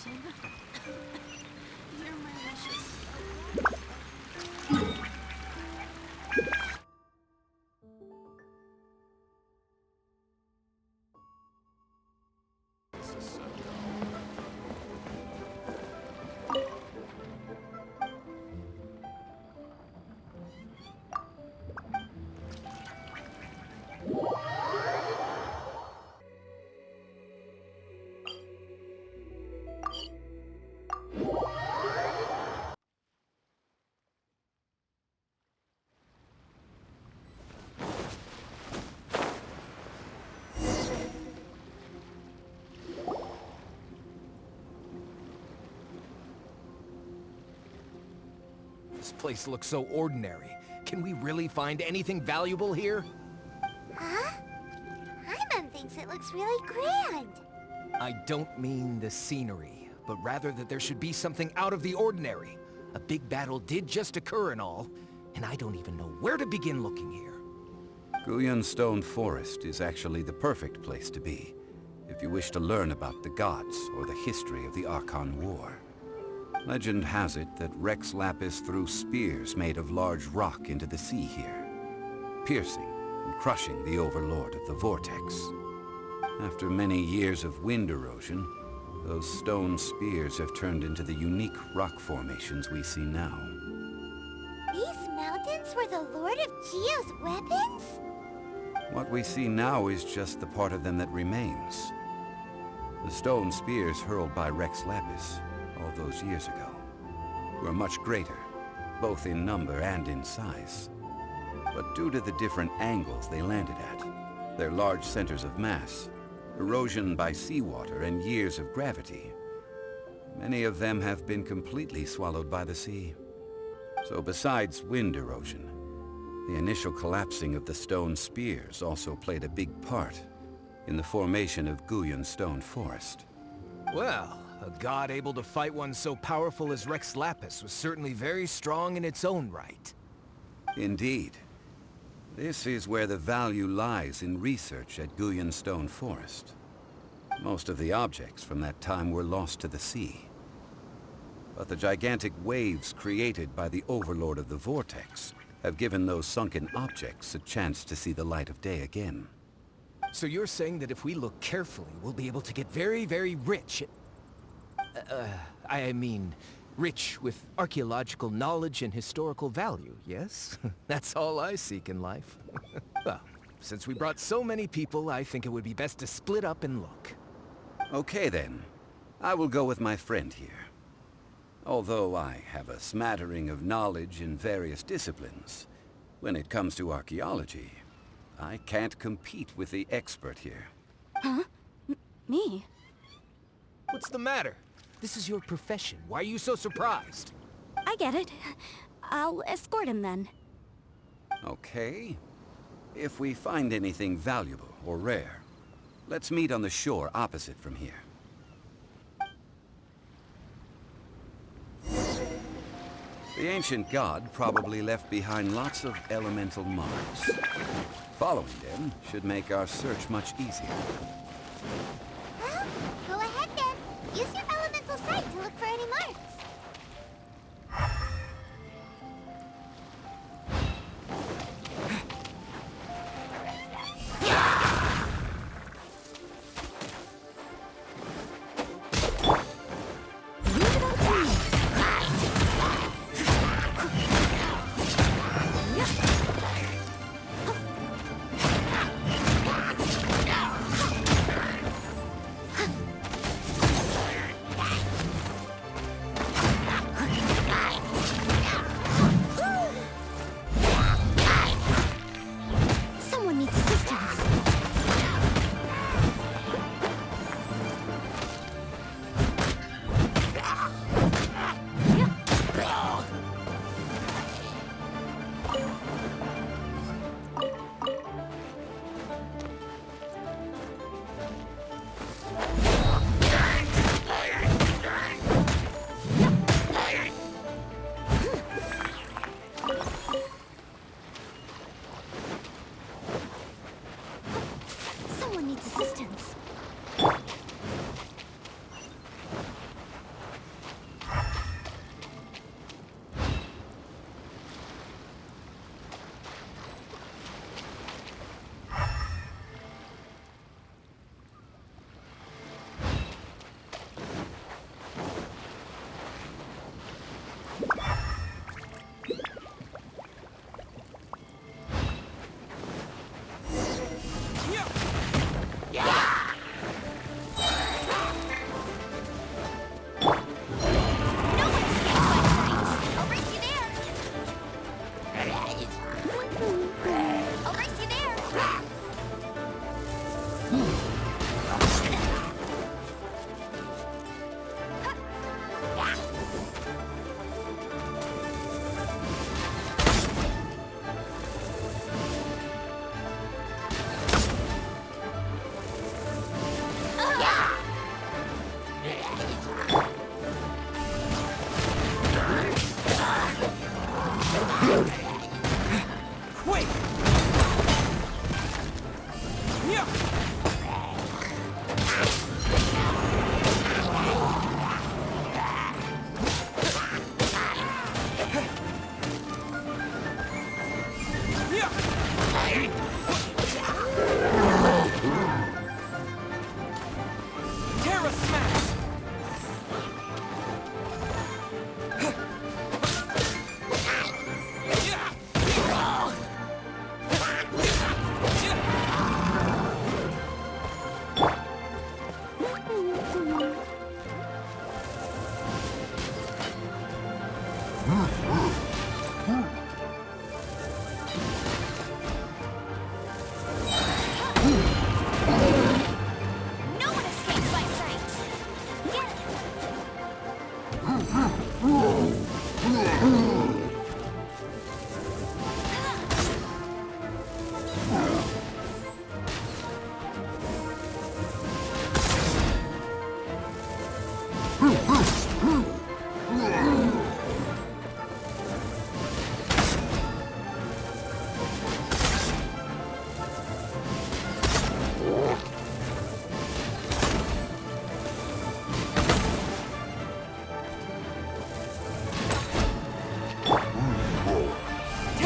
attention. Hear my wishes. This place looks so ordinary. Can we really find anything valuable here? Huh? Hyman thinks it looks really grand. I don't mean the scenery, but rather that there should be something out of the ordinary. A big battle did just occur and all, and I don't even know where to begin looking here. Guyan Stone Forest is actually the perfect place to be, if you wish to learn about the gods or the history of the Archon War. Legend has it that Rex Lapis threw spears made of large rock into the sea here, piercing and crushing the Overlord of the Vortex. After many years of wind erosion, those stone spears have turned into the unique rock formations we see now. These mountains were the Lord of Geo's weapons? What we see now is just the part of them that remains. The stone spears hurled by Rex Lapis all those years ago were much greater, both in number and in size. But due to the different angles they landed at, their large centers of mass, erosion by seawater, and years of gravity, many of them have been completely swallowed by the sea. So besides wind erosion, the initial collapsing of the stone spears also played a big part in the formation of Guyan Stone Forest. Well, a god able to fight one so powerful as Rex Lapis was certainly very strong in its own right. Indeed. This is where the value lies in research at Guyan Stone Forest. Most of the objects from that time were lost to the sea. But the gigantic waves created by the Overlord of the Vortex have given those sunken objects a chance to see the light of day again. So you're saying that if we look carefully, we'll be able to get very, very rich I mean, rich with archaeological knowledge and historical value, yes? That's all I seek in life. Well, since we brought so many people, I think it would be best to split up and look. Okay then. I will go with my friend here. Although I have a smattering of knowledge in various disciplines, when it comes to archaeology, I can't compete with the expert here. Huh? Me? What's the matter? This is your profession. Why are you so surprised? I get it. I'll escort him then. Okay. If we find anything valuable or rare, let's meet on the shore opposite from here. The ancient god probably left behind lots of elemental marks. Following them should make our search much easier. Well, go ahead then. Use your elemental sight to look for any marks. Wait! Yeah! Terra Smash! No one escapes my sight! Get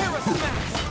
Terra Smash!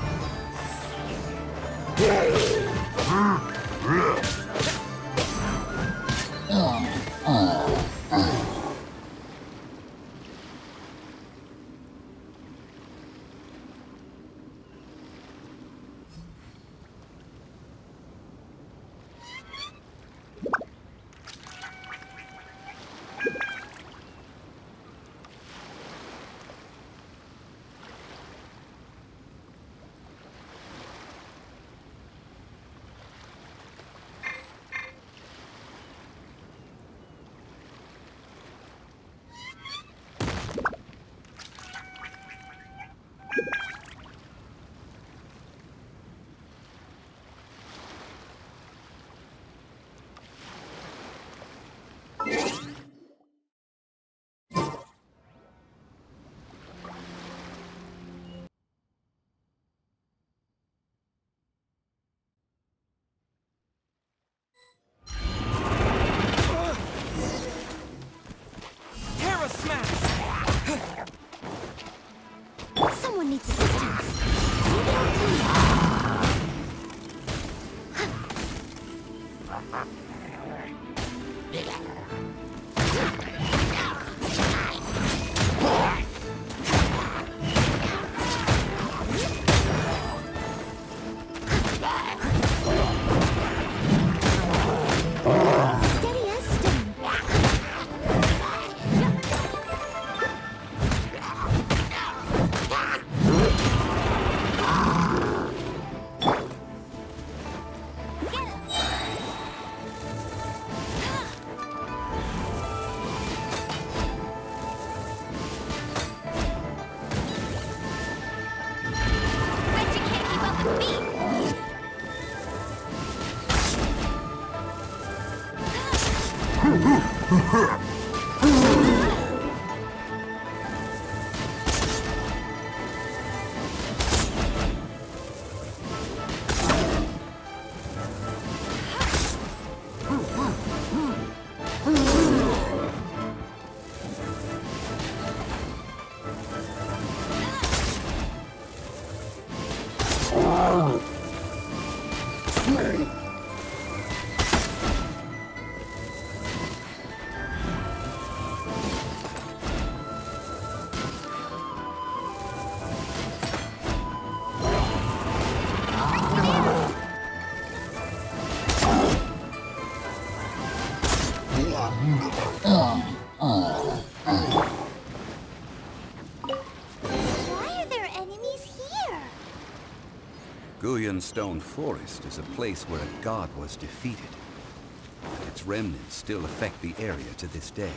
Terra Smash! Someone needs assistance. Steady as stone. Bet you can't keep up with me! Why are there enemies here? Guyan Stone Forest is a place where a god was defeated. And its remnants still affect the area to this day.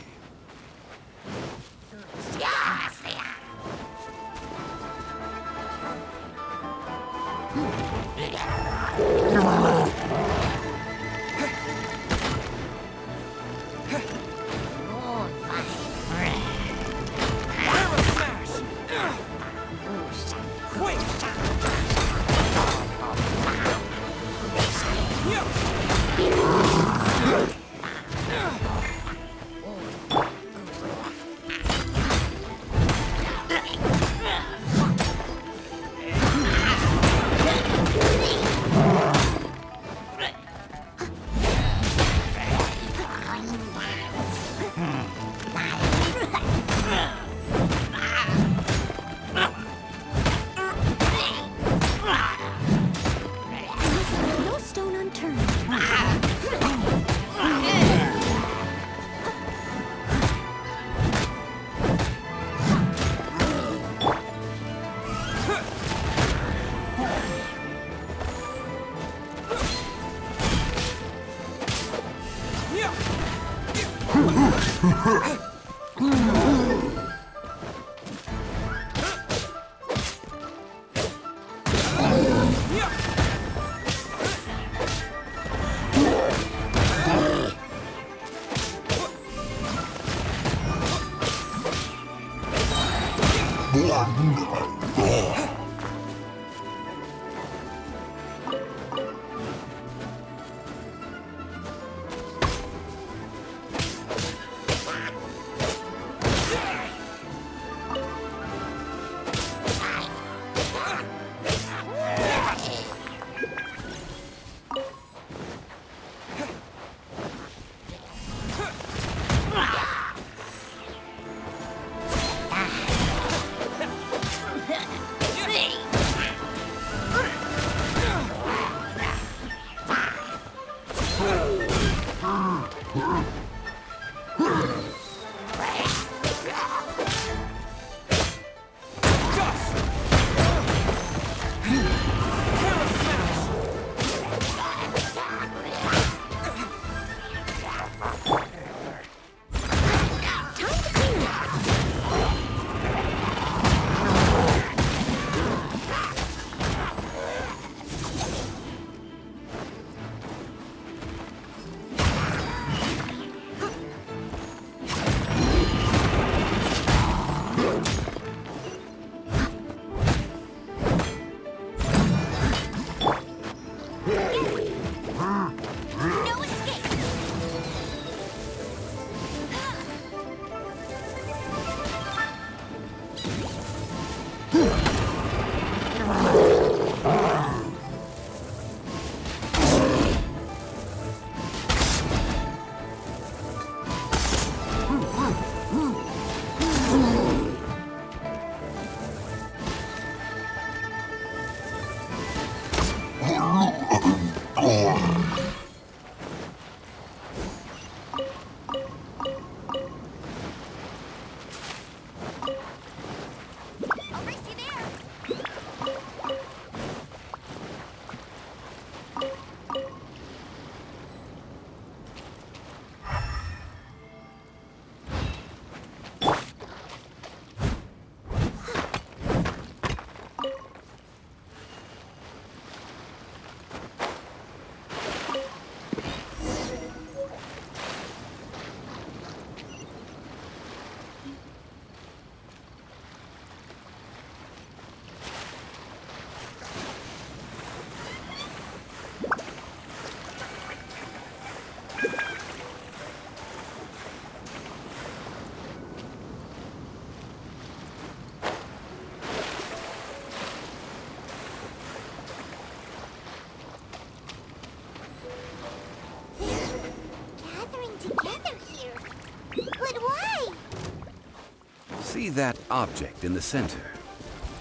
See that object in the center?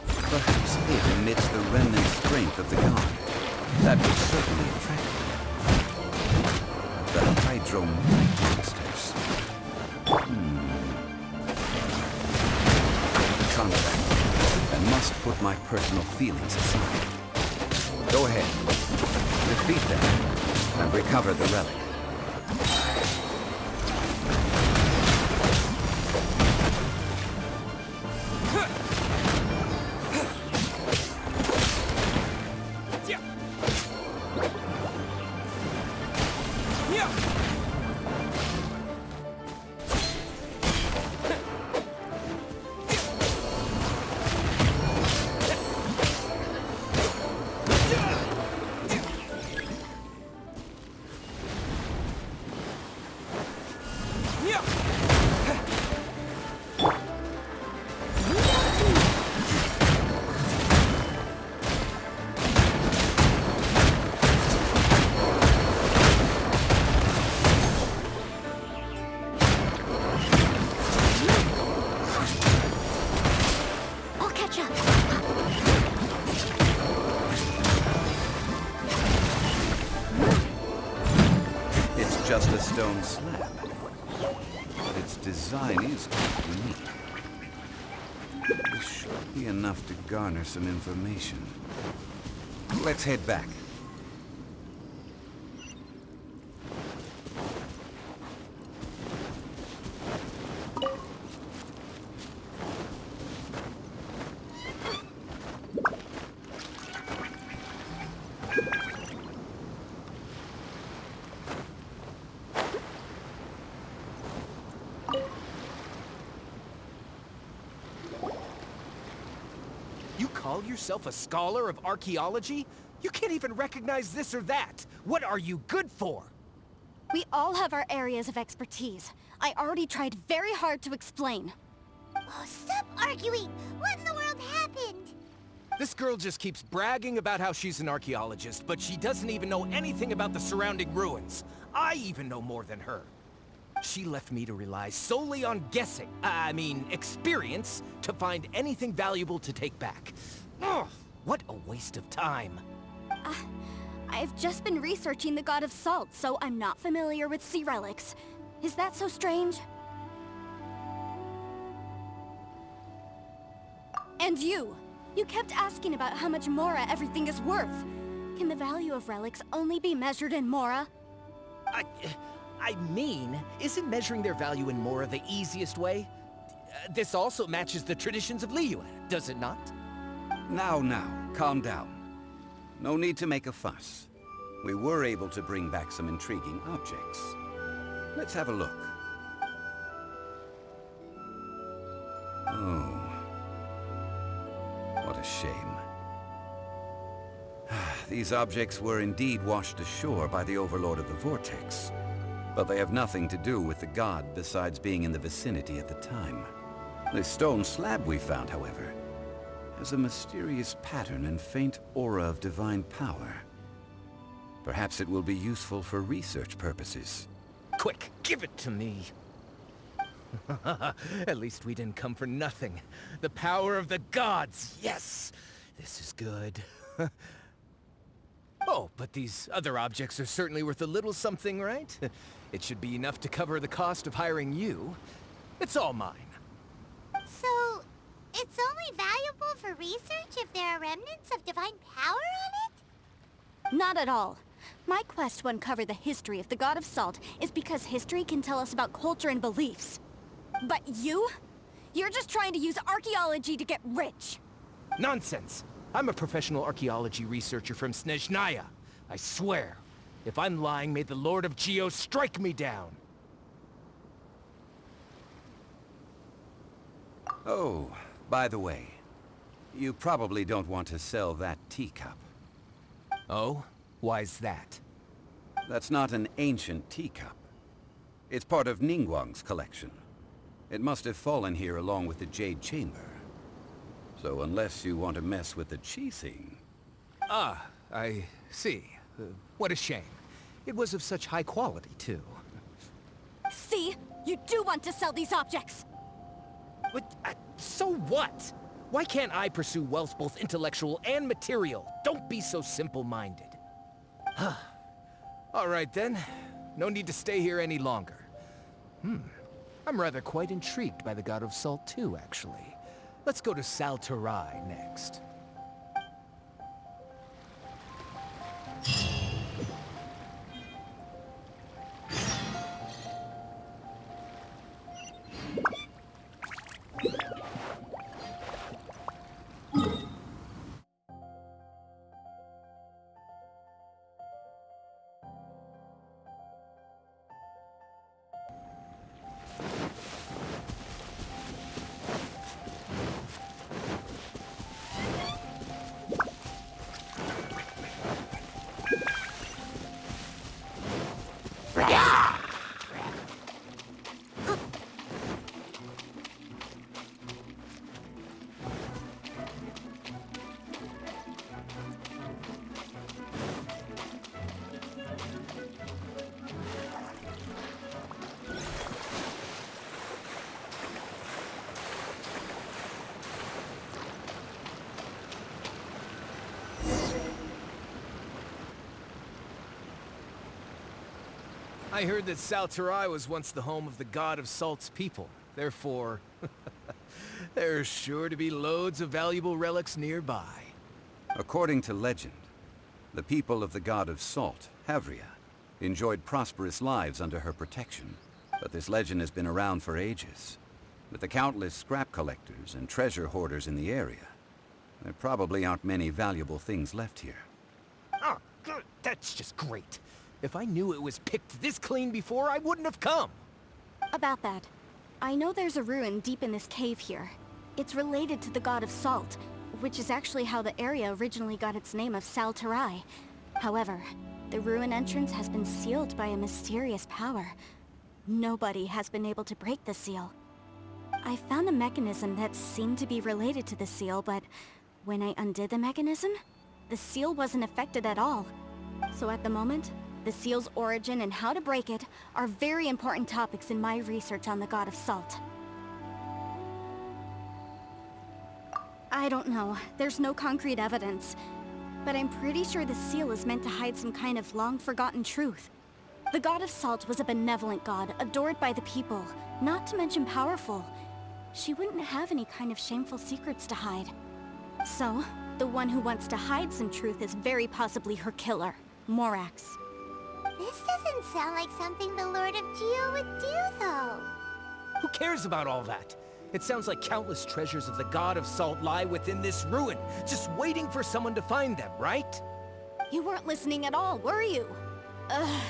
Perhaps it emits the remnant strength of the god. That would certainly attract them. The hydromite monsters. The contract. I must put my personal feelings aside. Go ahead. Defeat them and recover the relic. Just a stone slab, but its design is quite unique. This should be enough to garner some information. Let's head back. call yourself a scholar of archaeology? You can't even recognize this or that. What are you good for? We all have our areas of expertise. I already tried very hard to explain. Oh, stop arguing! What in the world happened? This girl just keeps bragging about how she's an archaeologist, but she doesn't even know anything about the surrounding ruins. I even know more than her. She left me to rely solely on guessing, experience, to find anything valuable to take back. Ugh, what a waste of time. I've just been researching the God of Salt, so I'm not familiar with sea relics. Is that so strange? And you! You kept asking about how much Mora everything is worth. Can the value of relics only be measured in Mora? Isn't measuring their value in Mora the easiest way? This also matches the traditions of Liyue, does it not? Now, calm down. No need to make a fuss. We were able to bring back some intriguing objects. Let's have a look. Oh. What a shame. These objects were indeed washed ashore by the Overlord of the Vortex. But they have nothing to do with the god besides being in the vicinity at the time. This stone slab we found, however, has a mysterious pattern and faint aura of divine power. Perhaps it will be useful for research purposes. Quick, give it to me. At least we didn't come for nothing. The power of the gods, yes! This is good. Oh, but these other objects are certainly worth a little something, right? It should be enough to cover the cost of hiring you. It's all mine. So, it's only valuable for research if there are remnants of divine power on it? Not at all. My quest to uncover the history of the God of Salt is because history can tell us about culture and beliefs. But you? You're just trying to use archaeology to get rich. Nonsense! I'm a professional archaeology researcher from Snezhnaya. I swear. If I'm lying, may the Lord of Geo strike me down. Oh, by the way, you probably don't want to sell that teacup. Oh? Why's that? That's not an ancient teacup. It's part of Ningguang's collection. It must have fallen here along with the Jade Chamber. So unless you want to mess with the Qixing... Ah, I see. What a shame. It was of such high quality, too. See? You do want to sell these objects! But, so what? Why can't I pursue wealth both intellectual and material? Don't be so simple-minded. All right, then. No need to stay here any longer. I'm rather quite intrigued by the God of Salt, too, actually. Let's go to Sal Flore next. I heard that Sal Flore was once the home of the God of Salt's people. Therefore, there's sure to be loads of valuable relics nearby. According to legend, the people of the God of Salt, Havria, enjoyed prosperous lives under her protection. But this legend has been around for ages. With the countless scrap collectors and treasure hoarders in the area, there probably aren't many valuable things left here. Oh, good. That's just great. If I knew it was picked this clean before, I wouldn't have come. About that, I know there's a ruin deep in this cave here. It's related to the God of Salt. which is actually how the area originally got its name of Sal Flore. However, the ruin entrance has been sealed by a mysterious power. Nobody has been able to break the seal. I found a mechanism that seemed to be related to the seal, but when I undid the mechanism, the seal wasn't affected at all. So at the moment, the seal's origin and how to break it are very important topics in my research on the God of Salt. I don't know. There's no concrete evidence. But I'm pretty sure the seal is meant to hide some kind of long-forgotten truth. The God of Salt was a benevolent god, adored by the people, not to mention powerful. She wouldn't have any kind of shameful secrets to hide. So, the one who wants to hide some truth is very possibly her killer, Morax. This doesn't sound like something the Lord of Geo would do, though. Who cares about all that? It sounds like countless treasures of the God of Salt lie within this ruin, just waiting for someone to find them, right? You weren't listening at all, were you? Ugh.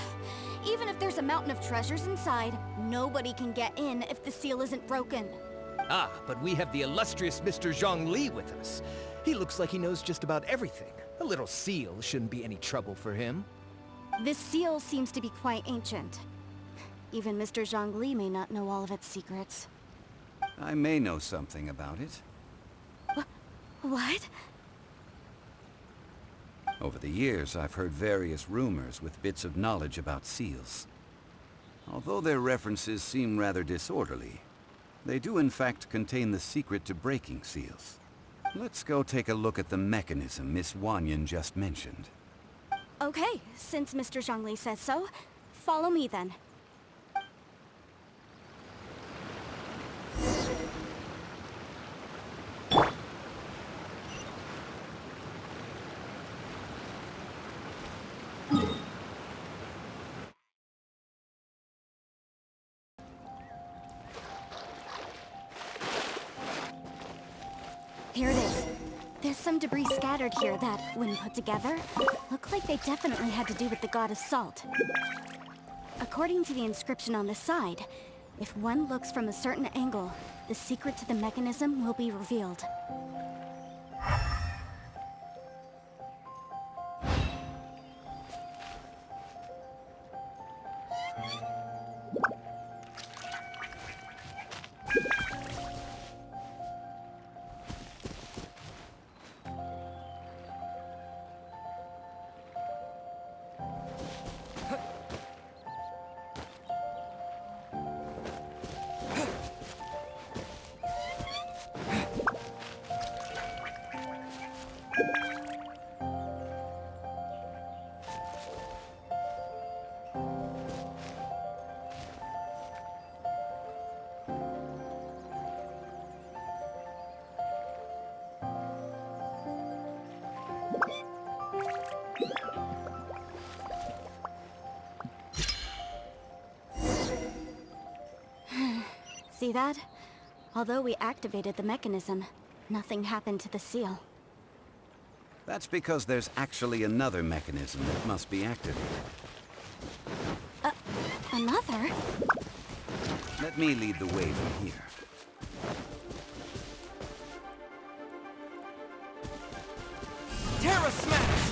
Even if there's a mountain of treasures inside, nobody can get in if the seal isn't broken. Ah, but we have the illustrious Mr. Zhongli with us. He looks like he knows just about everything. A little seal shouldn't be any trouble for him. This seal seems to be quite ancient. Even Mr. Zhongli may not know all of its secrets. I may know something about it. What? Over the years, I've heard various rumors with bits of knowledge about seals. Although their references seem rather disorderly, they do in fact contain the secret to breaking seals. Let's go take a look at the mechanism Miss Wanyan just mentioned. Okay, since Mr. Zhongli says so, follow me then. Here it is. There's some debris scattered here that, when put together, look like they definitely had to do with the God of Salt. According to the inscription on the side, if one looks from a certain angle, the secret to the mechanism will be revealed. See that? Although we activated the mechanism, nothing happened to the seal. That's because there's actually another mechanism that must be activated. Another? Let me lead the way from here. Terra Smash!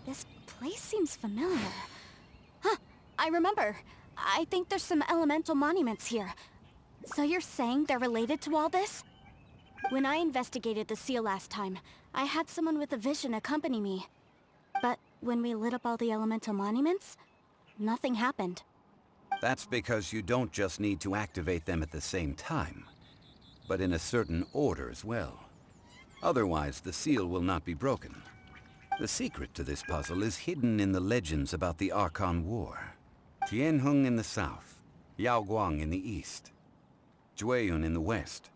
This place seems familiar. Huh, I remember. I think there's some elemental monuments here. So you're saying they're related to all this? When I investigated the seal last time, I had someone with a vision accompany me. But when we lit up all the elemental monuments, nothing happened. That's because you don't just need to activate them at the same time, but in a certain order as well. Otherwise, the seal will not be broken. The secret to this puzzle is hidden in the legends about the Archon War. Tianheng in the south, Yaoguang in the east, Jueyun in the west,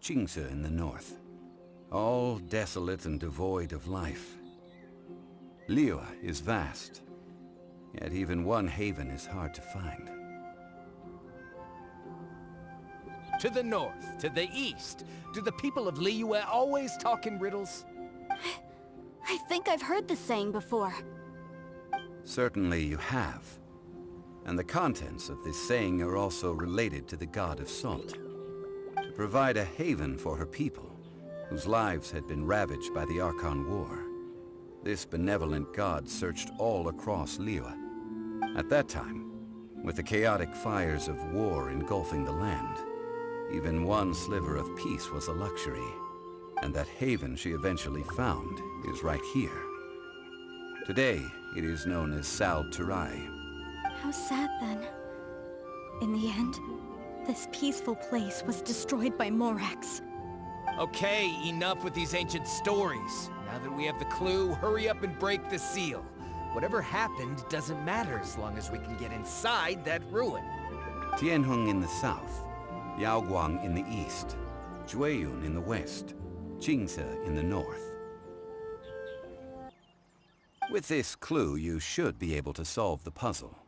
Qingce in the north. All desolate and devoid of life. Liyue is vast, Yet even one haven is hard to find. To the north, to the east. Do the people of Liyue always talk in riddles? I think I've heard this saying before. Certainly you have. And the contents of this saying are also related to the god of salt. To provide a haven for her people, whose lives had been ravaged by the Archon War, this benevolent god searched all across Liyue. At that time, with the chaotic fires of war engulfing the land, even one sliver of peace was a luxury. And that haven she eventually found is right here. Today, it is known as Sal Flore. How sad then. In the end, this peaceful place was destroyed by Morax. Okay, enough with these ancient stories. Now that we have the clue, hurry up and break the seal. Whatever happened doesn't matter as long as we can get inside that ruin. Tianheng in the south, Yaoguang in the east, Jueyun in the west, Jingze in the north. With this clue, you should be able to solve the puzzle.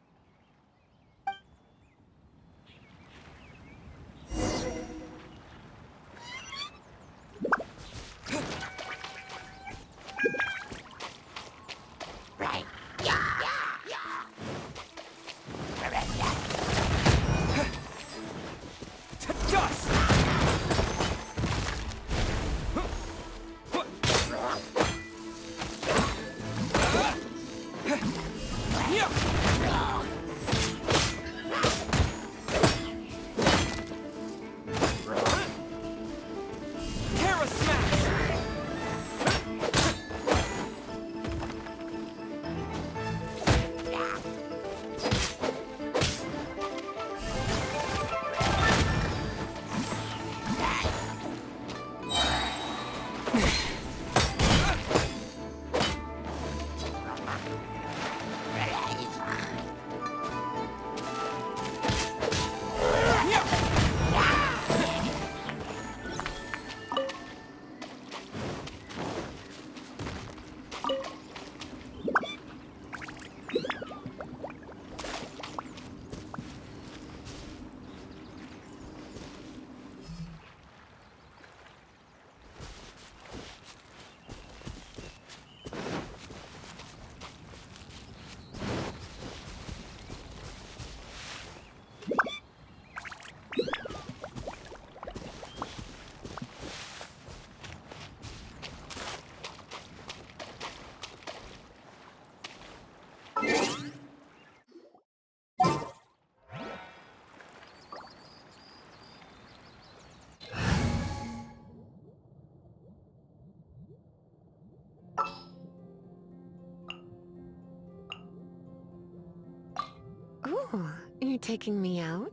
Ooh, you're taking me out?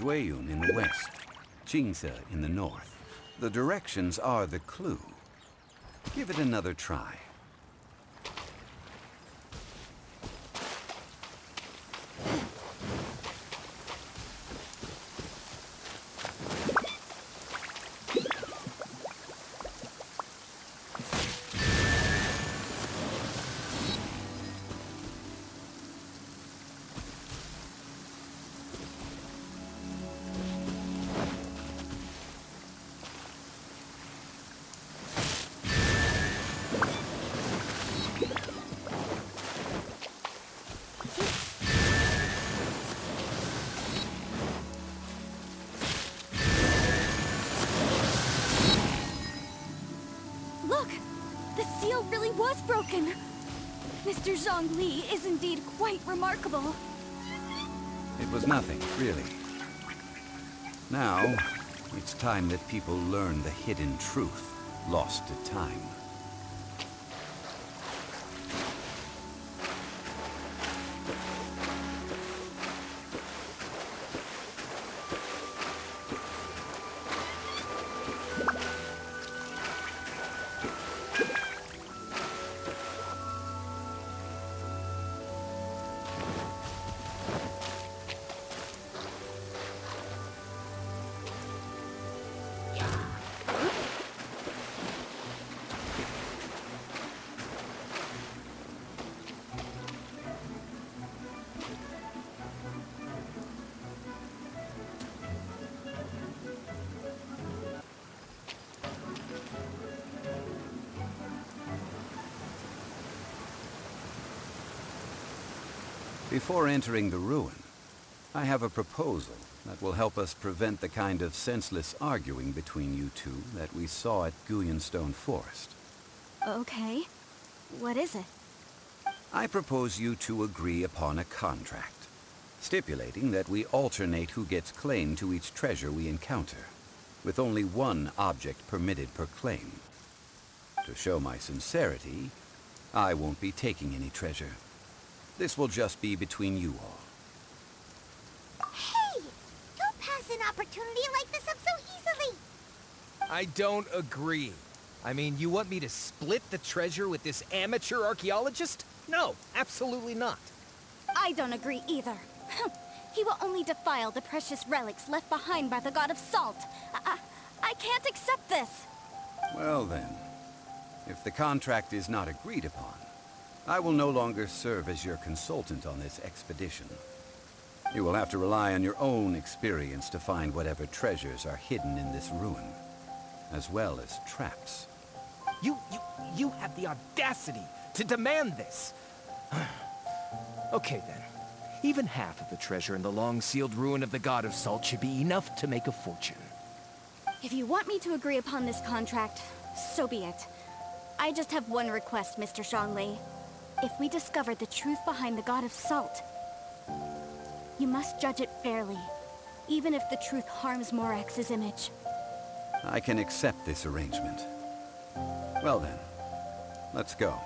Jueyun in the west, Jingze in the north. The directions are the clue. Give it another try. seal really was broken. Mr. Zhongli is indeed quite remarkable. It was nothing, really. Now, it's time that people learn the hidden truth lost to time. Before entering the ruin, I have a proposal that will help us prevent the kind of senseless arguing between you two that we saw at Guyonstone Forest. Okay. What is it? I propose you two agree upon a contract, stipulating that we alternate who gets claim to each treasure we encounter, with only one object permitted per claim. To show my sincerity, I won't be taking any treasure. This will just be between you all. Hey! Don't pass an opportunity like this up so easily! I don't agree. I mean, you want me to split the treasure with this amateur archaeologist? No, absolutely not. I don't agree either. He will only defile the precious relics left behind by the god of salt. I can't accept this. Well then, if the contract is not agreed upon, I will no longer serve as your consultant on this expedition. You will have to rely on your own experience to find whatever treasures are hidden in this ruin, as well as traps. You have the audacity to demand this. Okay then. Even half of the treasure in the long-sealed ruin of the God of Salt should be enough to make a fortune. If you want me to agree upon this contract, so be it. I just have one request, Mr. Zhongli. If we discover the truth behind the God of Salt, you must judge it fairly, even if the truth harms Morax's image. I can accept this arrangement. Well then, let's go.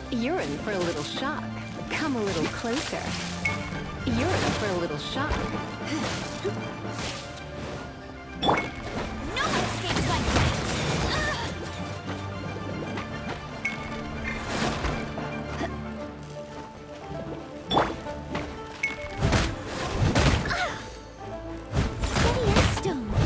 You're in for a little shock. Come a little closer. You're in for a little shock. No one escapes my sight! Steady as stone.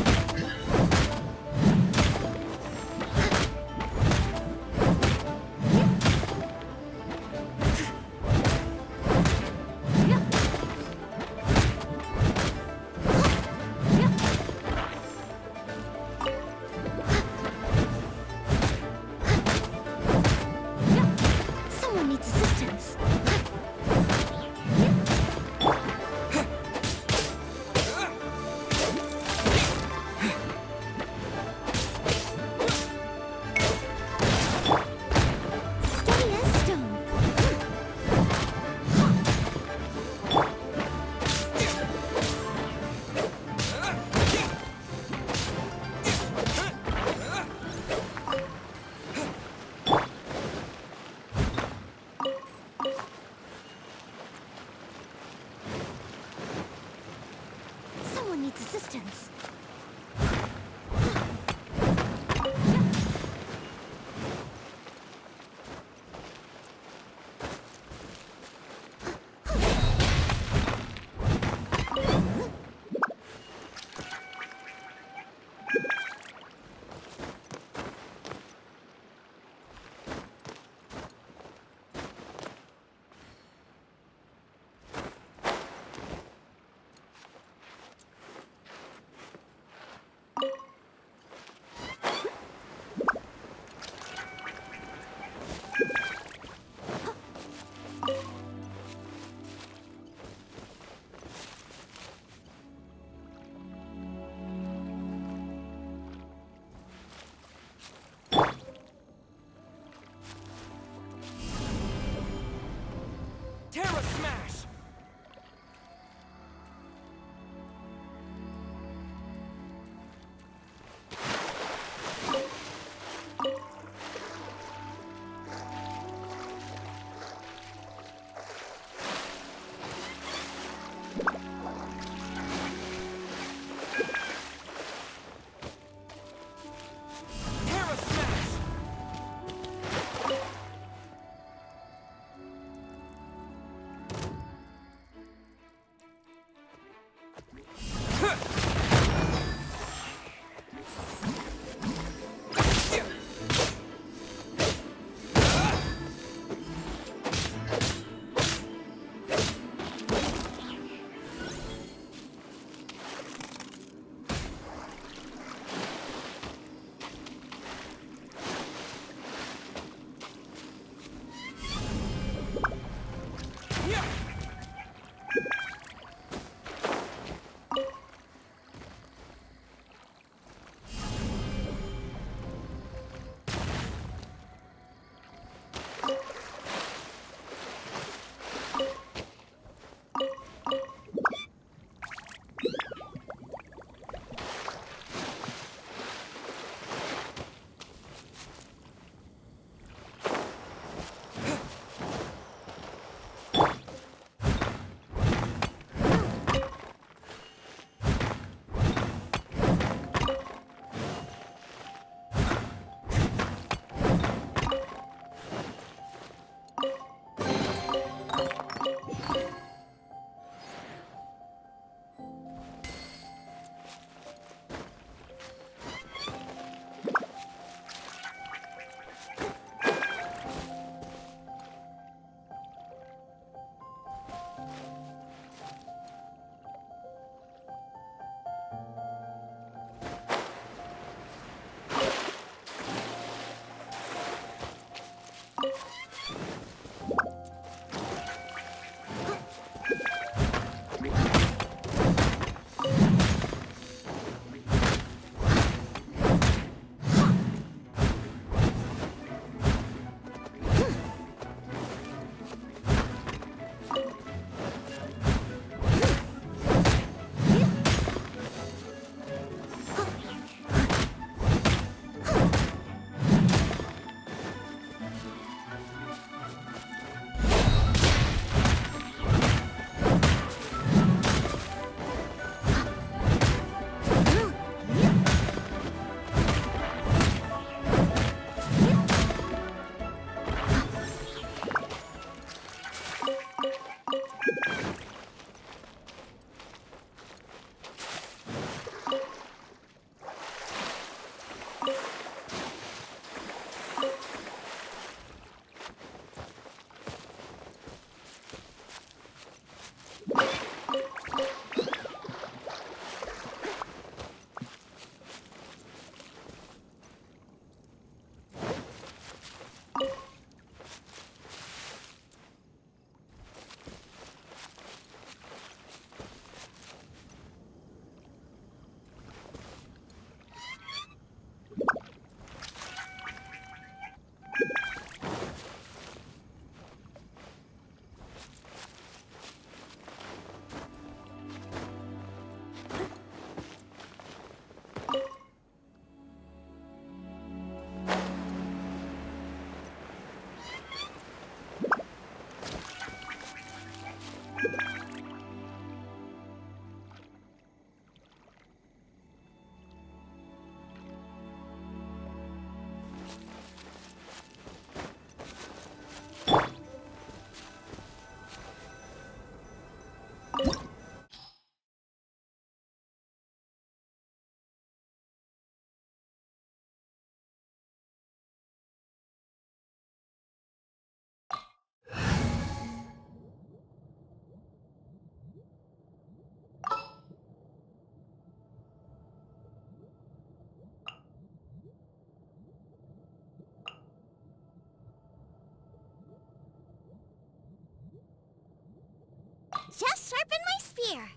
just sharpen my spear.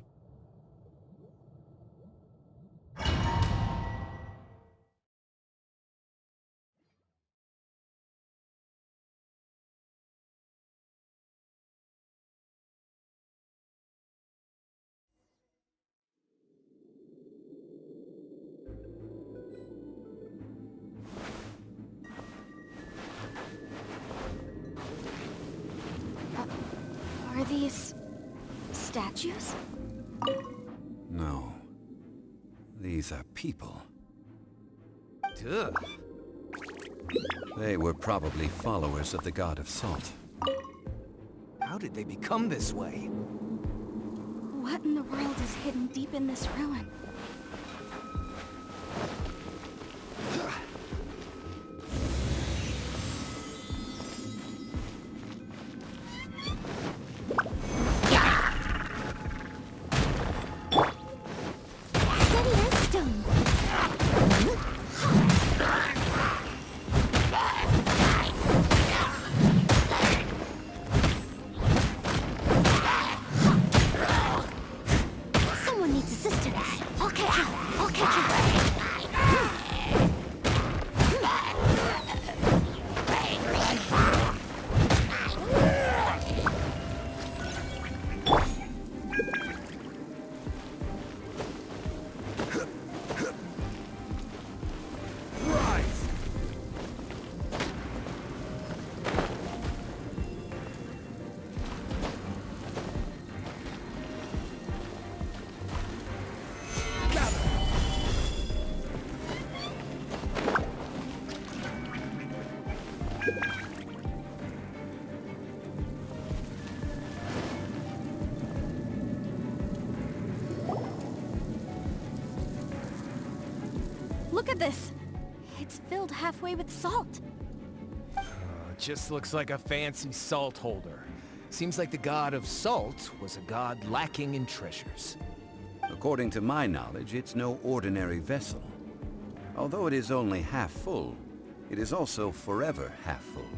Are these statues? No. These are people. Duh. They were probably followers of the god of salt. How did they become this way? What in the world is hidden deep in this ruin? Steady as stone. Someone needs assistance. I'll catch you. I'll catch you. Rise! Look at this! It's filled halfway with salt. Just looks like a fancy salt holder. Seems like the god of salt was a god lacking in treasures. According to my knowledge, it's no ordinary vessel. Although it is only half full, it is also forever half full.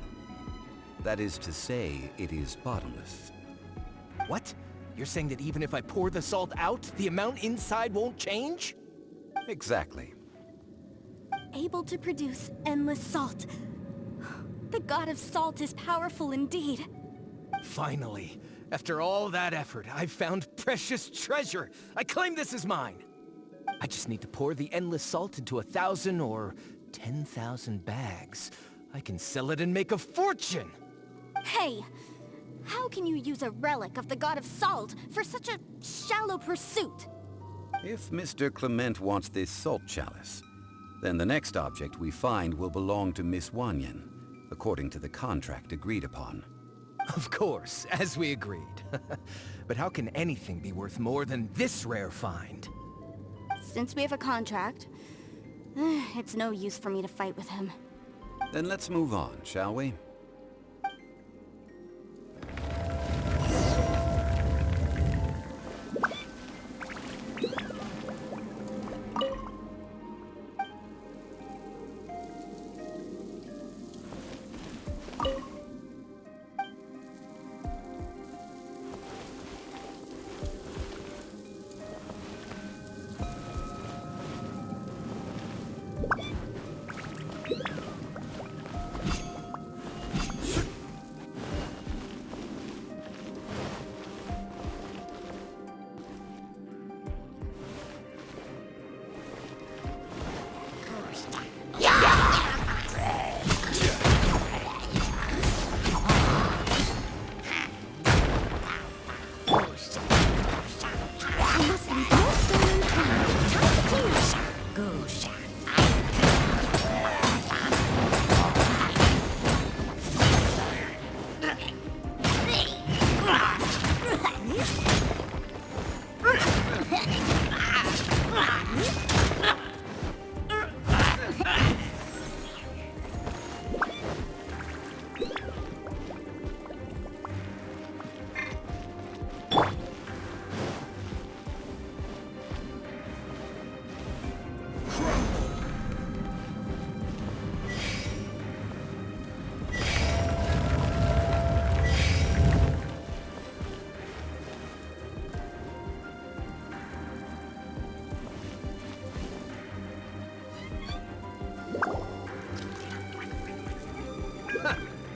That is to say, it is bottomless. What? You're saying that even if I pour the salt out, the amount inside won't change? Exactly. Able to produce endless salt. The god of salt is powerful indeed. Finally, after all that effort, I've found precious treasure. I claim this as mine. I just need to pour the endless salt into 1,000 or 10,000 bags. I can sell it and make a fortune! Hey! How can you use a relic of the god of salt for such a shallow pursuit? If Mr. Clement wants this salt chalice, then the next object we find will belong to Miss Wanyan, according to the contract agreed upon. Of course, as we agreed. But how can anything be worth more than this rare find? Since we have a contract, it's no use for me to fight with him. Then let's move on, shall we?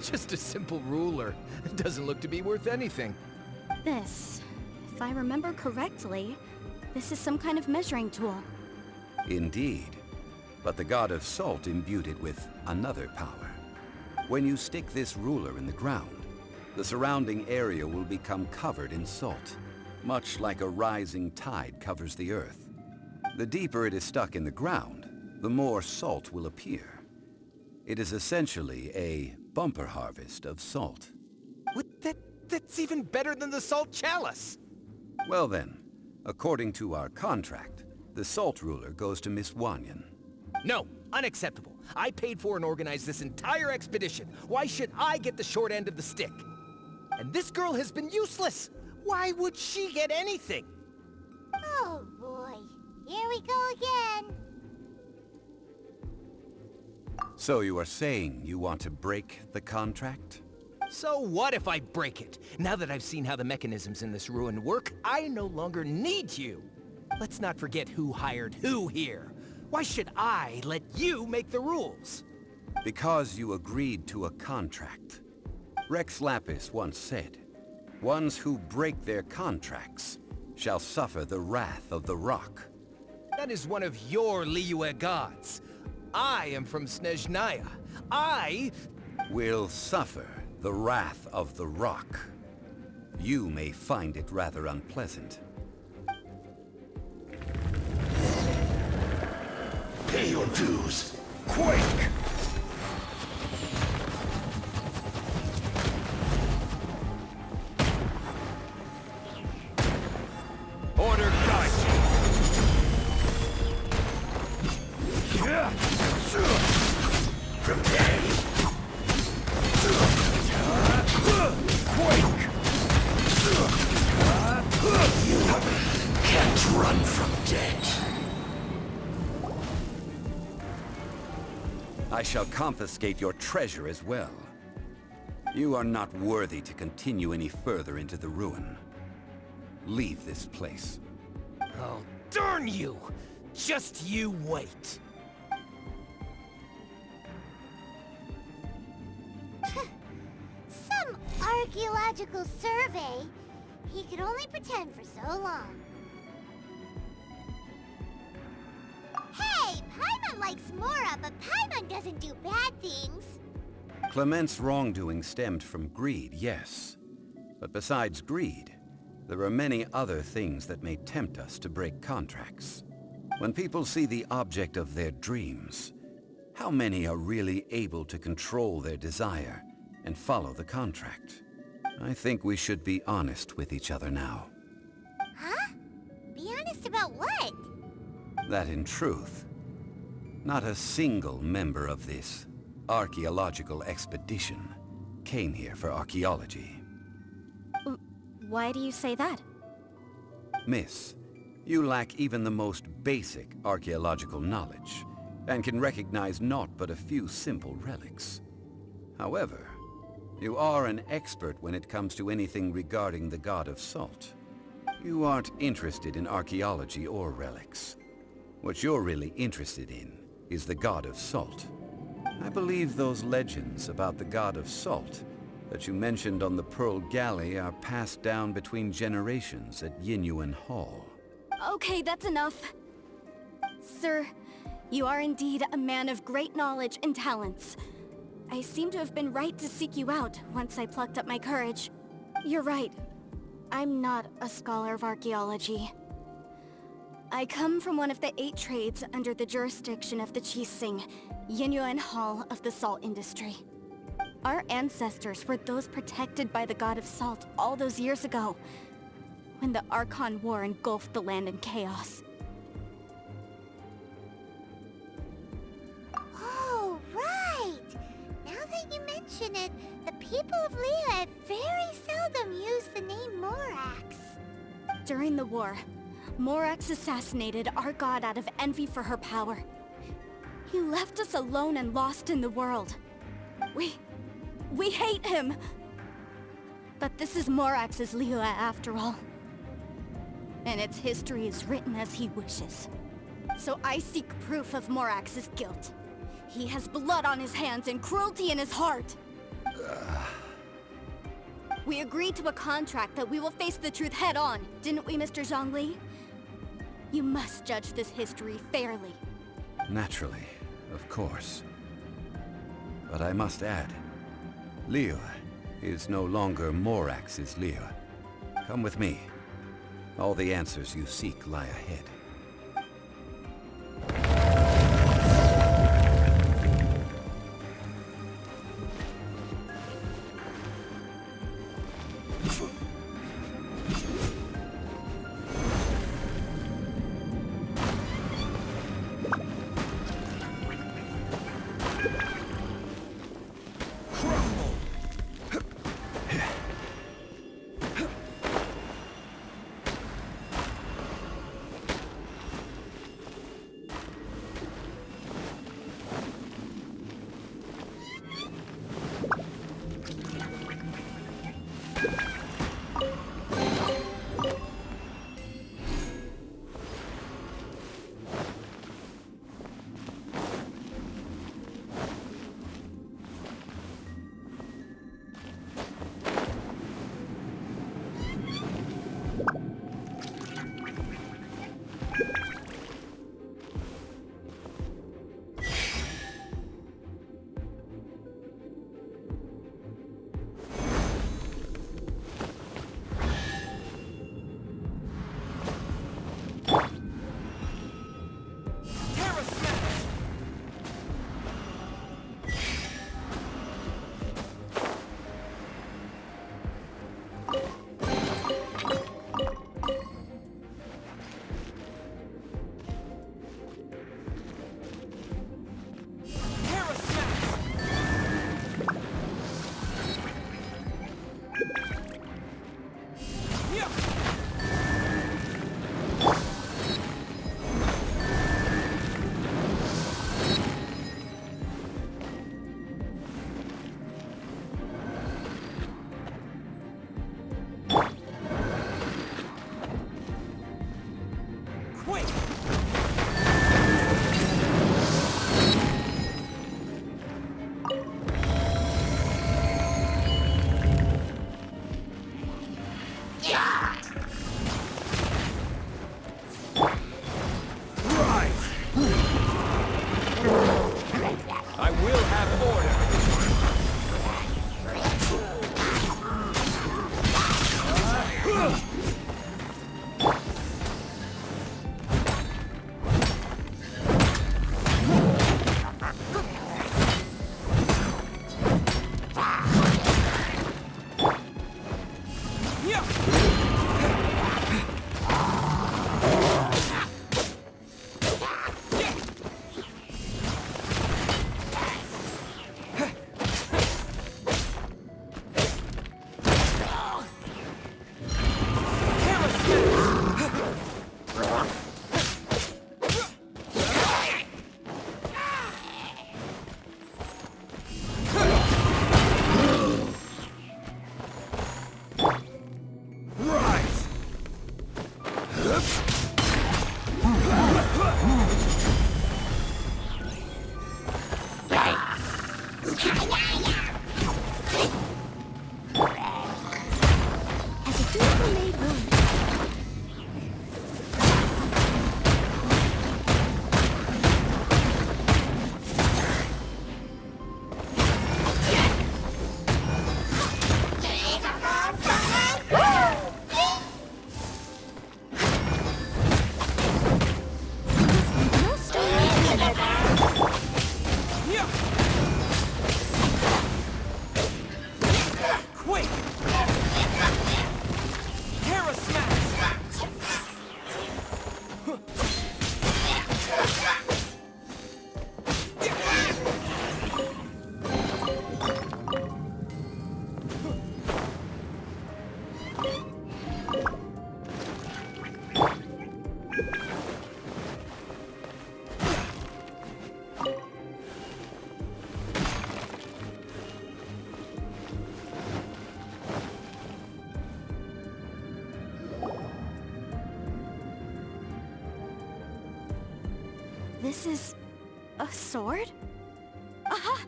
Just a simple ruler. It doesn't look to be worth anything. This, if I remember correctly, this is some kind of measuring tool. Indeed. But the god of salt imbued it with another power. When you stick this ruler in the ground, the surrounding area will become covered in salt, much like a rising tide covers the earth. The deeper it is stuck in the ground, the more salt will appear. It is essentially a bumper harvest of salt. What? That's even better than the salt chalice! Well then, according to our contract, the salt ruler goes to Miss Wanyan. No, unacceptable. I paid for and organized this entire expedition. Why should I get the short end of the stick? And this girl has been useless. Why would she get anything? Oh boy, here we go again. So you are saying you want to break the contract? So what if I break it? Now that I've seen how the mechanisms in this ruin work, I no longer need you. Let's not forget who hired who here. Why should I let you make the rules? Because you agreed to a contract. Rex Lapis once said, "Ones who break their contracts shall suffer the wrath of the rock." That is one of your Liyue gods. I am from Snezhnaya. I will suffer the wrath of the rock. You may find it rather unpleasant. Pay your dues. Quake! Order guide you. Prepare. Quake! You can't run from death. I shall confiscate your treasure as well. You are not worthy to continue any further into the ruin. Leave this place. Oh, darn you! Just you wait. Some archaeological survey. He could only pretend for so long. Hey, Paimon likes Mora, but Paimon doesn't do bad things. Clement's wrongdoing stemmed from greed, yes. But besides greed, there are many other things that may tempt us to break contracts. When people see the object of their dreams, how many are really able to control their desire and follow the contract? I think we should be honest with each other now. Huh? Be honest about what? That in truth, not a single member of this archaeological expedition came here for archaeology. Why do you say that? Miss, you lack even the most basic archaeological knowledge, and can recognize naught but a few simple relics. However, you are an expert when it comes to anything regarding the god of salt. You aren't interested in archaeology or relics. What you're really interested in is the god of salt. I believe those legends about the god of salt that you mentioned on the Pearl Galley are passed down between generations at Yinyuan Hall. Okay, that's enough. Sir, you are indeed a man of great knowledge and talents. I seem to have been right to seek you out once I plucked up my courage. You're right. I'm not a scholar of archaeology. I come from one of the 8 trades under the jurisdiction of the Qixing, Yinyuan Hall of the salt industry. Our ancestors were those protected by the god of salt all those years ago, when the Archon War engulfed the land in chaos. Oh, right! Now that you mention it, the people of Liyue very seldom use the name Morax. During the war, Morax assassinated our god out of envy for her power. He left us alone and lost in the world. We hate him! But this is Morax's Liyue after all. And its history is written as he wishes. So I seek proof of Morax's guilt. He has blood on his hands and cruelty in his heart. We agreed to a contract that we will face the truth head on, didn't we, Mr. Zhongli? You must judge this history fairly. Naturally, of course. But I must add, Liyue is no longer Morax's Liyue. Come with me. All the answers you seek lie ahead. This is... a sword? Aha!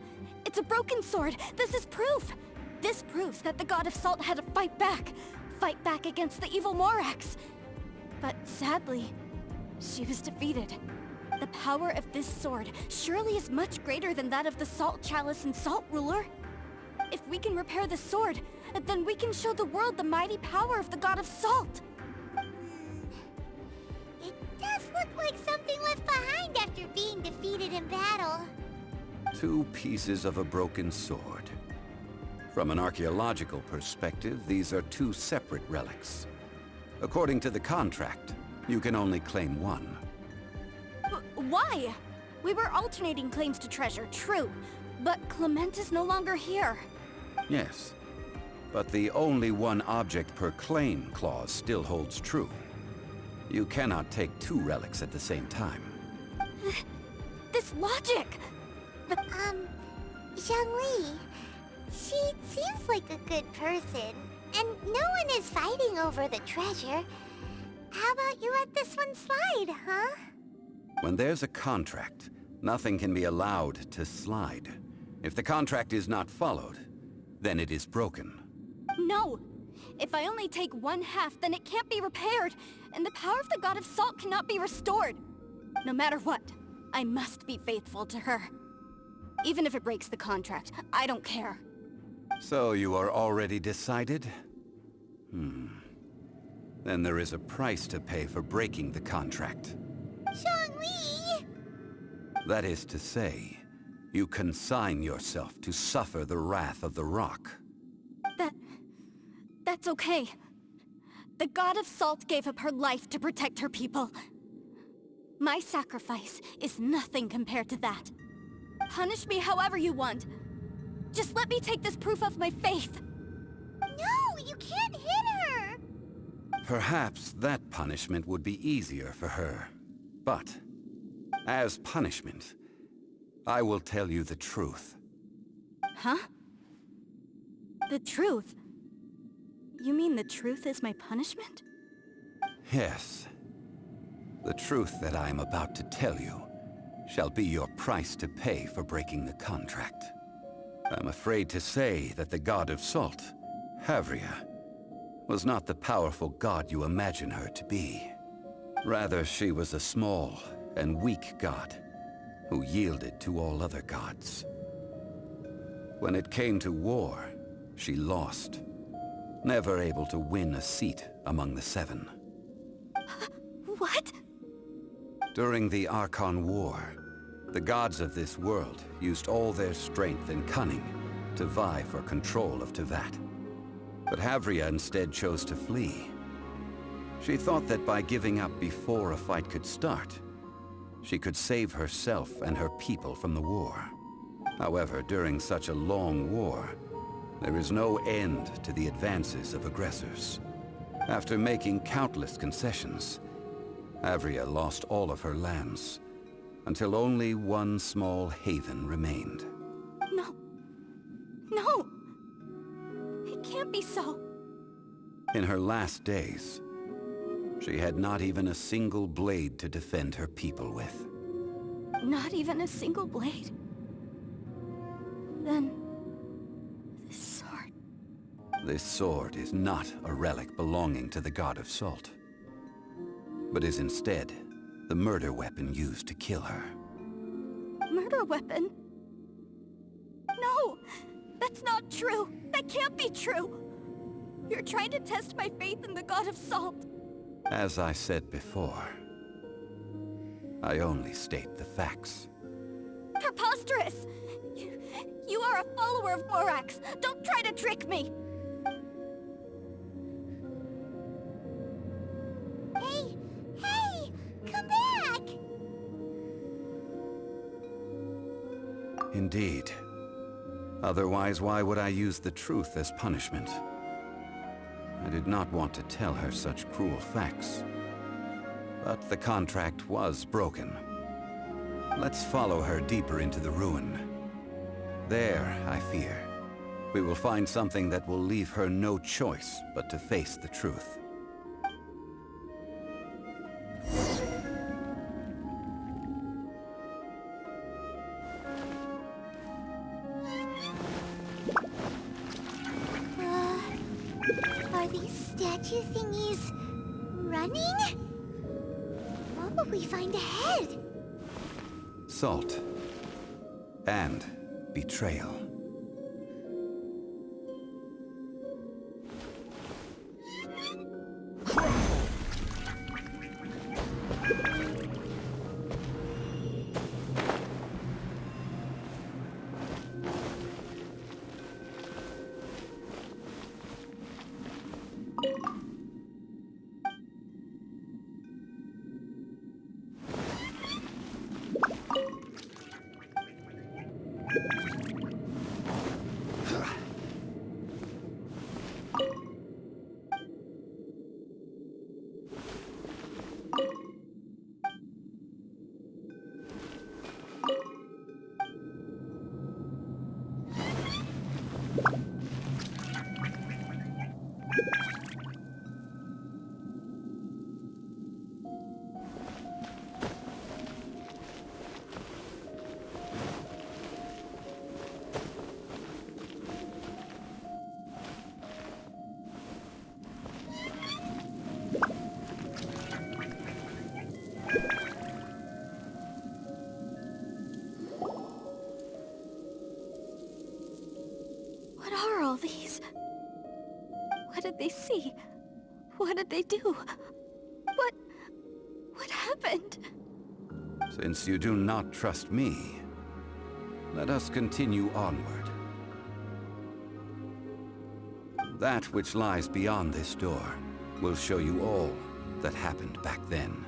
It's a broken sword! This is proof! This proves that the God of Salt had to fight back! Fight back against the evil Morax! But sadly, she was defeated. The power of this sword surely is much greater than that of the Salt Chalice and Salt Ruler. If we can repair the sword, then we can show the world the mighty power of the God of Salt! It does look like something left behind after being defeated in battle. 2 pieces of a broken sword. From an archaeological perspective, these are 2 separate relics. According to the contract, you can only claim one. Why? We were alternating claims to treasure, true. But Clement is no longer here. Yes, but the only one object per claim clause still holds true. You cannot take 2 relics at the same time. This logic! Zhongli, she seems like a good person, and no one is fighting over the treasure. How about you let this one slide, huh? When there's a contract, nothing can be allowed to slide. If the contract is not followed, then it is broken. No! If I only take 1/2, then it can't be repaired, and the power of the God of Salt cannot be restored. No matter what, I must be faithful to her. Even if it breaks the contract, I don't care. So you are already decided? Then there is a price to pay for breaking the contract. Zhongli! That is to say, you consign yourself to suffer the wrath of the rock. That's okay. The God of Salt gave up her life to protect her people. My sacrifice is nothing compared to that. Punish me however you want. Just let me take this proof of my faith. No, you can't hit her! Perhaps that punishment would be easier for her. But, as punishment, I will tell you the truth. Huh? The truth? You mean the truth is my punishment? Yes. The truth that I am about to tell you shall be your price to pay for breaking the contract. I'm afraid to say that the God of Salt, Havria, was not the powerful god you imagine her to be. Rather, she was a small and weak god who yielded to all other gods. When it came to war, she lost, never able to win a seat among the 7. What? During the Archon War, the gods of this world used all their strength and cunning to vie for control of Tevat. But Havria instead chose to flee. She thought that by giving up before a fight could start, she could save herself and her people from the war. However, during such a long war, there is no end to the advances of aggressors. After making countless concessions, Havria lost all of her lands, until only one small haven remained. No. No! It can't be so. In her last days, she had not even a single blade to defend her people with. Not even a single blade? Then... this sword... This sword is not a relic belonging to the God of Salt, but is instead the murder weapon used to kill her. Murder weapon? No! That's not true! That can't be true! You're trying to test my faith in the God of Salt! As I said before, I only state the facts. Preposterous! You are a follower of Morax! Don't try to trick me! Hey! Hey! Come back! Indeed. Otherwise, why would I use the truth as punishment? I did not want to tell her such cruel facts. But the contract was broken. Let's follow her deeper into the ruin. There, I fear, we will find something that will leave her no choice but to face the truth. statue thingies running? What will we find ahead? Salt. And betrayal. What are all these? What did they see? What did they do? What happened? Since you do not trust me, let us continue onward. That which lies beyond this door will show you all that happened back then.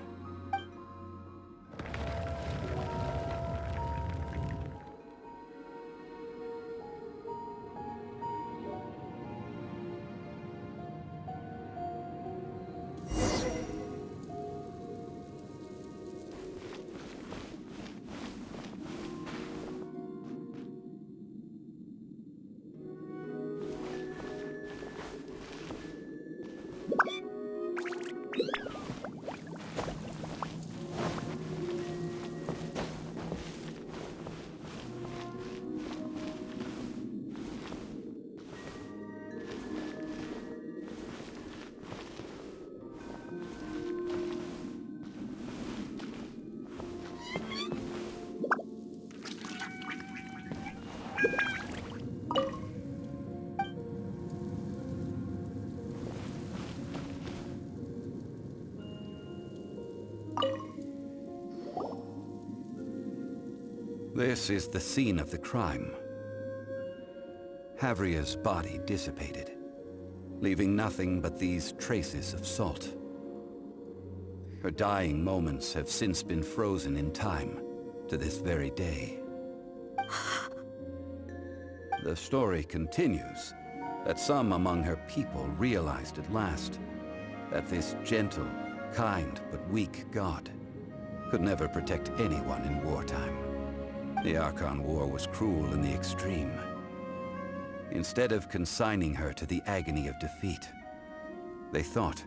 This is the scene of the crime. Havria's body dissipated, leaving nothing but these traces of salt. Her dying moments have since been frozen in time to this very day. The story continues that some among her people realized at last that this gentle, kind, but weak god could never protect anyone in wartime. The Archon War was cruel in the extreme. Instead of consigning her to the agony of defeat, they thought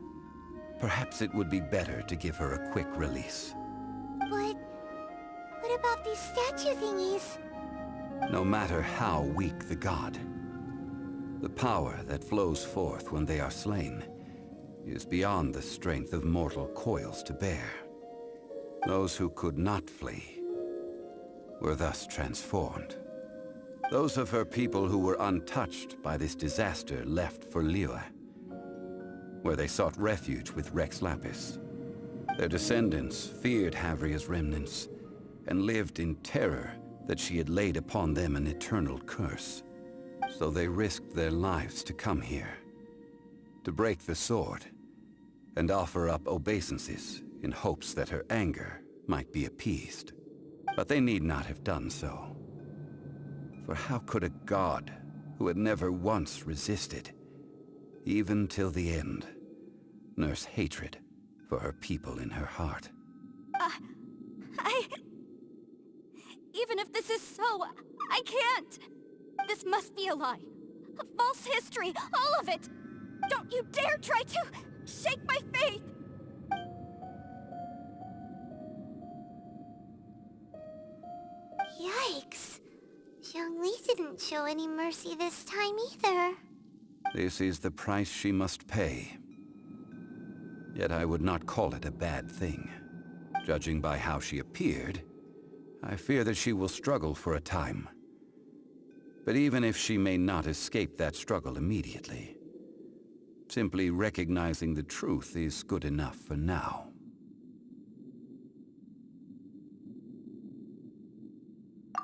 perhaps it would be better to give her a quick release. But what about these statue thingies? No matter how weak the god, the power that flows forth when they are slain is beyond the strength of mortal coils to bear. Those who could not flee were thus transformed. Those of her people who were untouched by this disaster left for Liyue, where they sought refuge with Rex Lapis. Their descendants feared Havria's remnants and lived in terror that she had laid upon them an eternal curse. So they risked their lives to come here, to break the sword, and offer up obeisances in hopes that her anger might be appeased. But they need not have done so. For how could a god who had never once resisted, even till the end, nurse hatred for her people in her heart? Even if this is so, I can't! This must be a lie. A false history, all of it! Don't you dare try to shake my faith! Yikes. Zhongli didn't show any mercy this time either. This is the price she must pay. Yet I would not call it a bad thing. Judging by how she appeared, I fear that she will struggle for a time. But even if she may not escape that struggle immediately, simply recognizing the truth is good enough for now.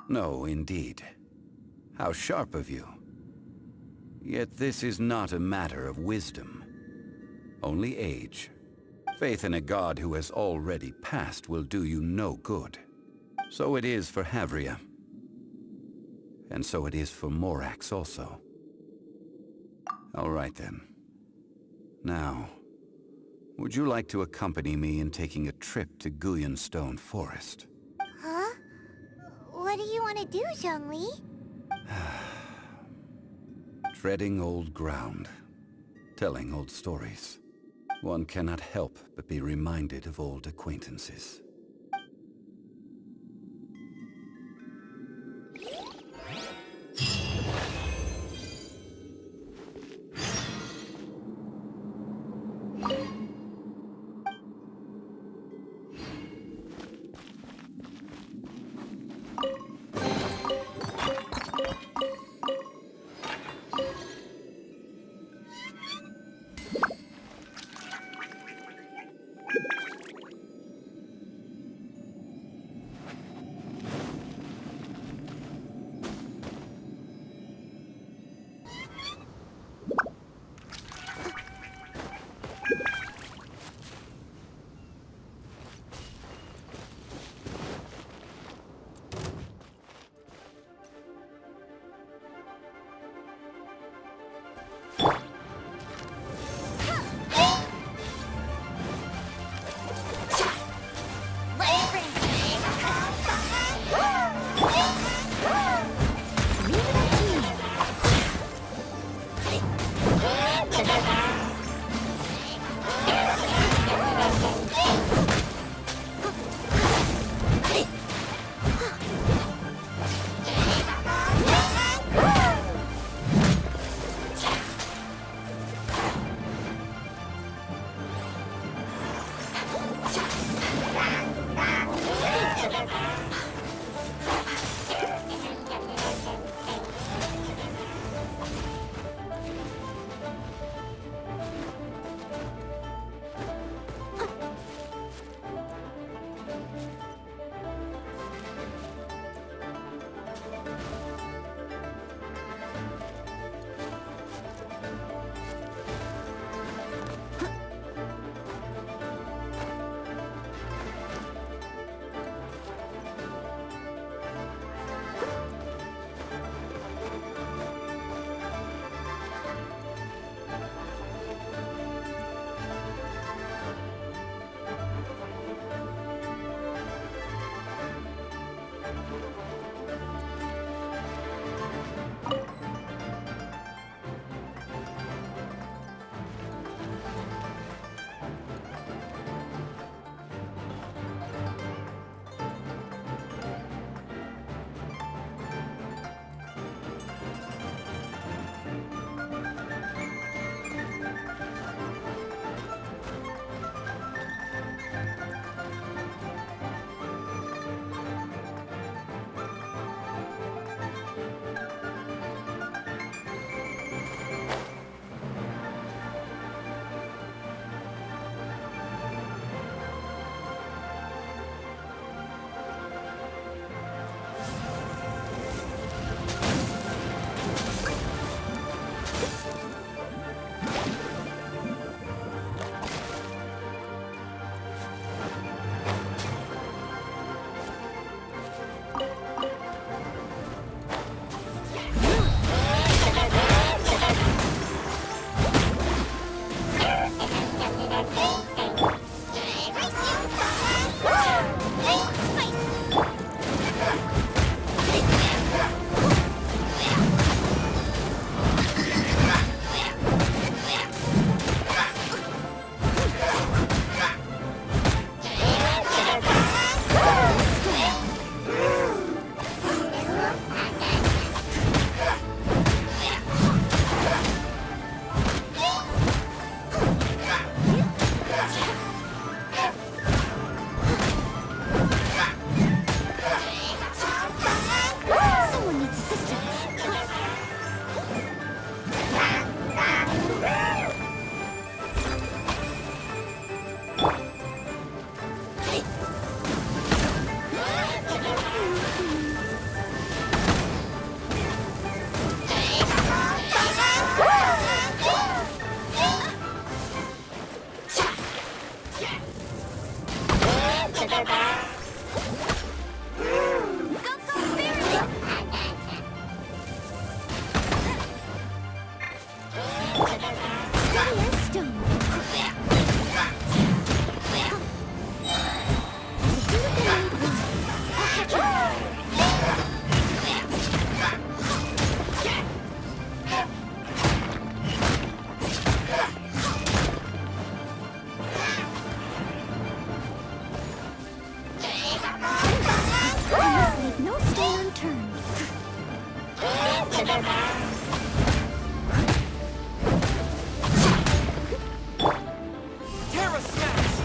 No, indeed. How sharp of you. Yet this is not a matter of wisdom, only age. Faith in a god who has already passed will do you no good. So it is for Havria. And so it is for Morax also. All right then. Now, would you like to accompany me in taking a trip to Guyonstone Forest? Huh? What do you want to do, Zhongli? Treading old ground, telling old stories. One cannot help but be reminded of old acquaintances. resistance. No stone unturned. Terra Smash!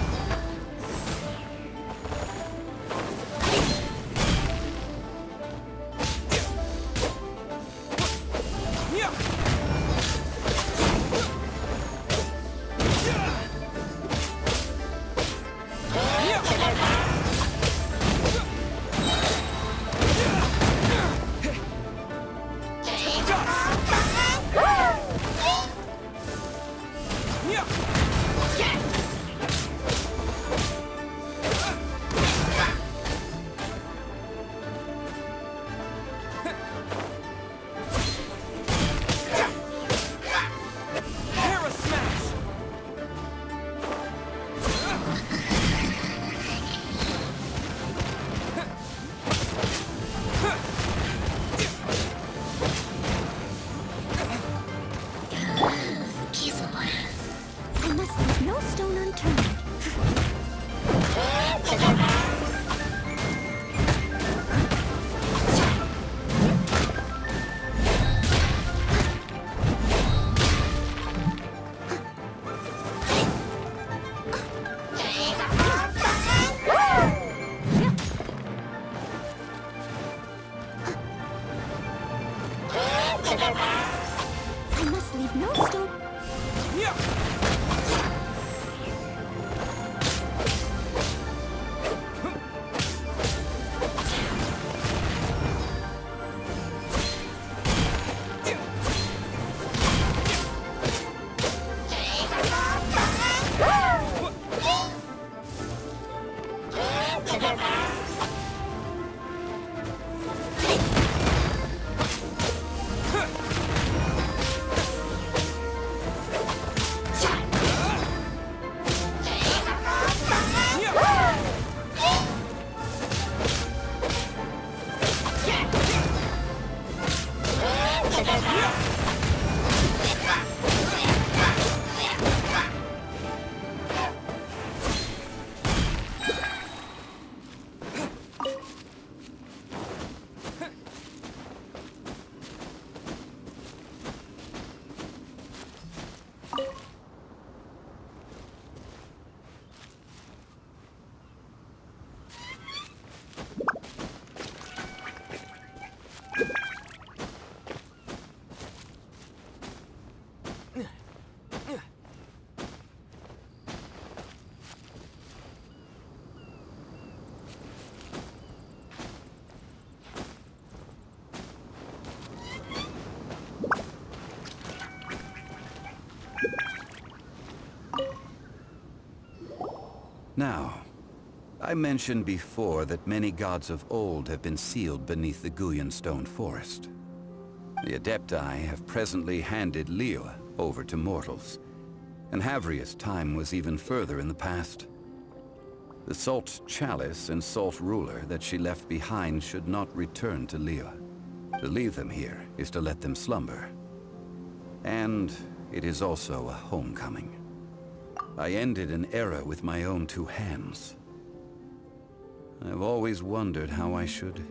I must leave no stone unturned. I must leave no stone. Now, I mentioned before that many gods of old have been sealed beneath the Guyan stone forest. The Adepti have presently handed Liyue over to mortals, and Havria's time was even further in the past. The Salt Chalice and Salt Ruler that she left behind should not return to Liyue. To leave them here is to let them slumber. And it is also a homecoming. I ended an era with my own two hands. I've always wondered how I should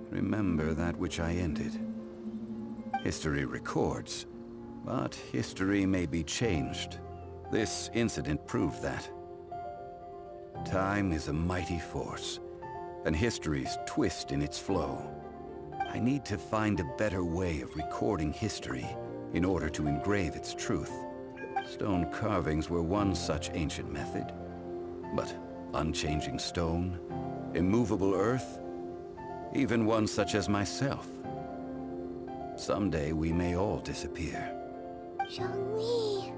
remember that which I ended. History records, but history may be changed. This incident proved that. Time is a mighty force, and history's twist in its flow. I need to find a better way of recording history in order to engrave its truth. Stone carvings were one such ancient method. But unchanging stone, immovable earth, even one such as myself. Someday we may all disappear. Zhongli.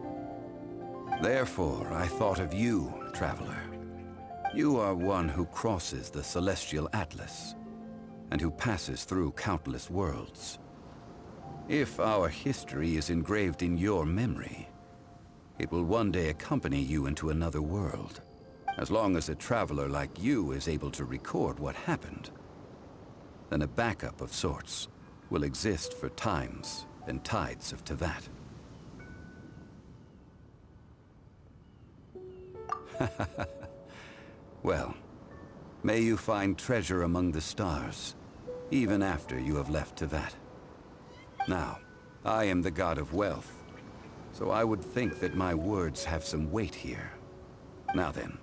Therefore, I thought of you, traveler. You are one who crosses the celestial atlas, and who passes through countless worlds. If our history is engraved in your memory, it will one day accompany you into another world. As long as a traveler like you is able to record what happened, then a backup of sorts will exist for times and tides of Teyvat. Well, may you find treasure among the stars, even after you have left Teyvat. Now, I am the god of wealth, so I would think that my words have some weight here. Now then,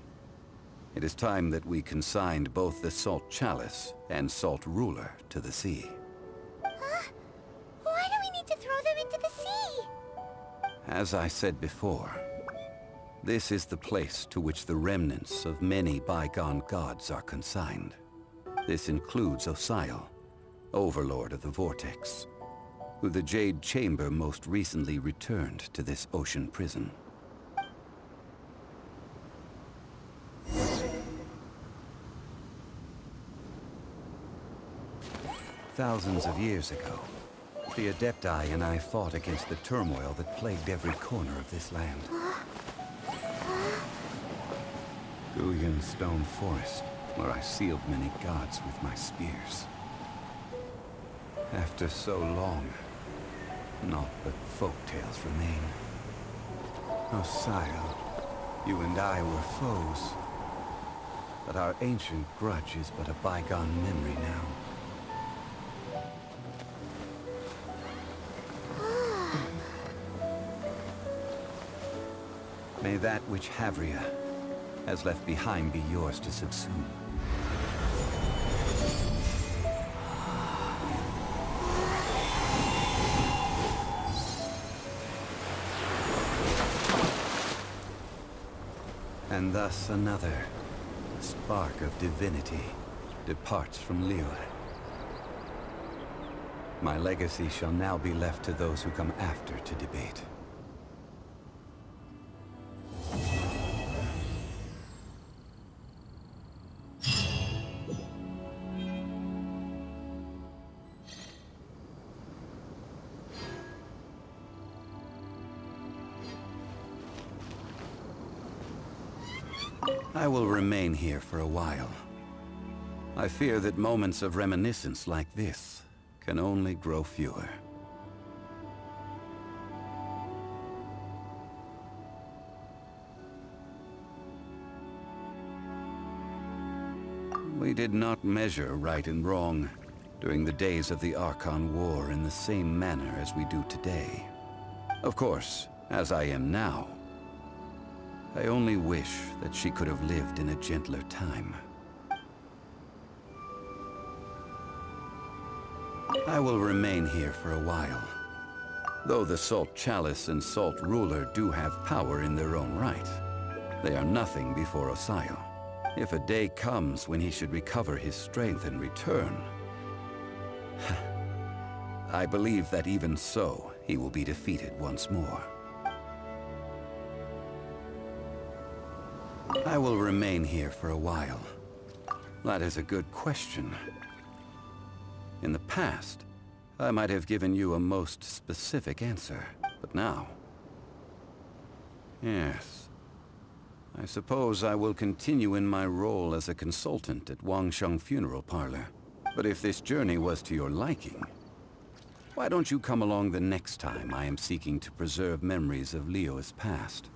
it is time that we consigned both the Salt Chalice and Salt Ruler to the sea. Huh? Why do we need to throw them into the sea? As I said before, this is the place to which the remnants of many bygone gods are consigned. This includes Osial, Overlord of the Vortex, who the Jade Chamber most recently returned to this ocean prison. Thousands of years ago, the Adepti and I fought against the turmoil that plagued every corner of this land. Guyan Stone Forest, where I sealed many gods with my spears. After so long, naught but folk tales remain. Osial, you and I were foes, but our ancient grudge is but a bygone memory now. May that which Havria has left behind be yours to subsume. And thus another, a spark of divinity, departs from Liyue. My legacy shall now be left to those who come after to debate. I will remain here for a while. I fear that moments of reminiscence like this can only grow fewer. We did not measure right and wrong during the days of the Archon War in the same manner as we do today. Of course, as I am now, I only wish that she could have lived in a gentler time. I will remain here for a while. Though the Salt Chalice and Salt Ruler do have power in their own right, they are nothing before Osial. If a day comes when he should recover his strength and return, I believe that even so, he will be defeated once more. I will remain here for a while. That is a good question. In the past, I might have given you a most specific answer, but now... Yes. I suppose I will continue in my role as a consultant at Wangsheng Funeral Parlor. But if this journey was to your liking, why don't you come along the next time I am seeking to preserve memories of Liyue's past?